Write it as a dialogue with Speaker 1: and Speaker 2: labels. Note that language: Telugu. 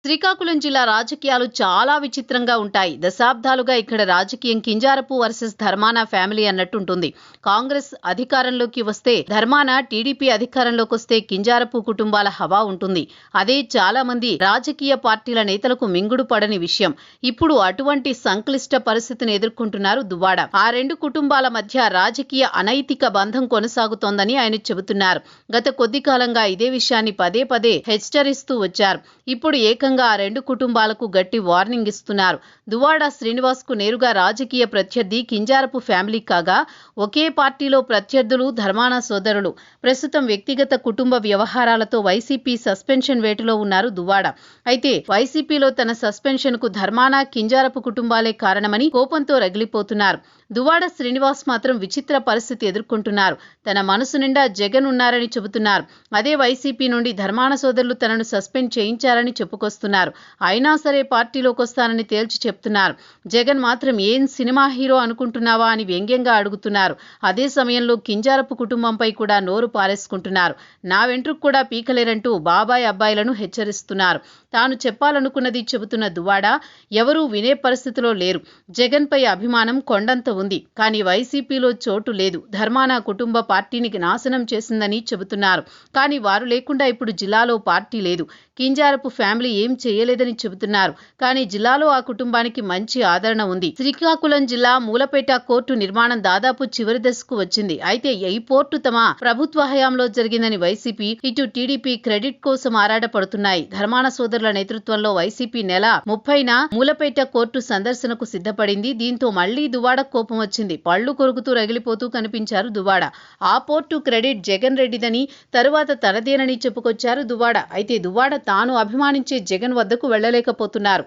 Speaker 1: శ్రీకాకుళం జిల్లా రాజకీయాలు చాలా విచిత్రంగా ఉంటాయి. దశాబ్దాలుగా ఇక్కడ రాజకీయం కింజారపు వర్సెస్ ధర్మాన ఫ్యామిలీ అన్నట్టుంటుంది. కాంగ్రెస్ అధికారంలోకి వస్తే ధర్మాన, టీడీపీ అధికారంలోకి వస్తే కింజారపు కుటుంబాల హవా ఉంటుంది. అదే చాలా మంది రాజకీయ పార్టీల నేతలకు మింగుడు పడని విషయం. ఇప్పుడు అటువంటి సంక్లిష్ట పరిస్థితిని ఎదుర్కొంటున్నారు దువ్వాడ. ఆ రెండు కుటుంబాల మధ్య రాజకీయ అనైతిక బంధం కొనసాగుతోందని ఆయన చెబుతున్నారు. గత కొద్ది కాలంగా ఇదే విషయాన్ని పదే పదే హెచ్చరిస్తూ వచ్చారు. ఇప్పుడు ఏకంగా ఆ రెండు కుటుంబాలకు గట్టి వార్నింగ్ ఇస్తున్నారు. దువ్వాడ శ్రీనివాస్ కు నేరుగా రాజకీయ ప్రత్యర్థి కింజారపు ఫ్యామిలీ కాగా, ఒకే పార్టీలో ప్రత్యర్థులు ధర్మాన సోదరులు. ప్రస్తుతం వ్యక్తిగత కుటుంబ వ్యవహారాలతో వైసీపీ సస్పెన్షన్ వేటులో ఉన్నారు దువ్వాడ. అయితే వైసీపీలో తన సస్పెన్షన్ కు ధర్మాన, కింజారపు కుటుంబాలే కారణమని కోపంతో రగిలిపోతున్నారు. దువ్వాడ శ్రీనివాస్ మాత్రం విచిత్ర పరిస్థితి ఎదుర్కొంటున్నారు. తన మనసు నిండా జగన్ ఉన్నారని చెబుతున్నారు. అదే వైసీపీ నుండి ధర్మాన సోదరులు తనను సస్పెండ్ చేయించారని చెప్పుకొస్తున్నారు. అయినా సరే పార్టీలోకి వస్తానని తేల్చి చెప్తున్నారు. జగన్ మాత్రం ఏం సినిమా హీరో అనుకుంటున్నావా అని వ్యంగ్యంగా అడుగుతున్నారు. అదే సమయంలో కింజారపు కుటుంబంపై కూడా నోరు పారేసుకుంటున్నారు. నా వెంట్రుకు కూడా పీకలేరంటూ బాబాయ్ అబ్బాయిలను హెచ్చరిస్తున్నారు. తాను చెప్పాలనుకున్నది చెబుతున్న దువ్వాడ ఎవరూ వినే పరిస్థితిలో లేరు. జగన్ పై అభిమానం కొండంత ఉంది. కానీ వైసీపీలో చోటు లేదు. ధర్మాన కుటుంబ పార్టీని నాశనం చేసిందని చెబుతున్నారు. కానీ వారు లేకుండా ఇప్పుడు జిల్లాలో పార్టీ లేదు. కింజారపు ఫ్యామిలీ ఏం చేయలేదని చెబుతున్నారు. కానీ జిల్లాలో ఆ కుటుంబానికి మంచి ఆదరణ ఉంది. శ్రీకాకుళం జిల్లా మూలపేట కోర్టు నిర్మాణం దాదాపు చివరి దశకు వచ్చింది. అయితే ఈ పోర్టు తమ ప్రభుత్వ హయాంలో జరిగిందని వైసీపీ, ఇటు టీడీపీ క్రెడిట్ కోసం ఆరాటపడుతున్నాయి. ధర్మాన సోదరుల నేతృత్వంలో వైసీపీ నెల 30న మూలపేట కోర్టు సందర్శనకు సిద్ధపడింది. దీంతో మళ్లీ దువ్వాడ కోపం వచ్చింది. పళ్లు కొరుకుతూ రగిలిపోతూ కనిపించారు దువ్వాడ. ఆ పోర్టు క్రెడిట్ జగన్ రెడ్డిదని, తరువాత తనదేనని చెప్పుకొచ్చారు దువ్వాడ. అయితే దువ్వాడ తాను అభిమానించే జగన్ వద్దకు వెళ్లలేకపోతున్నారు.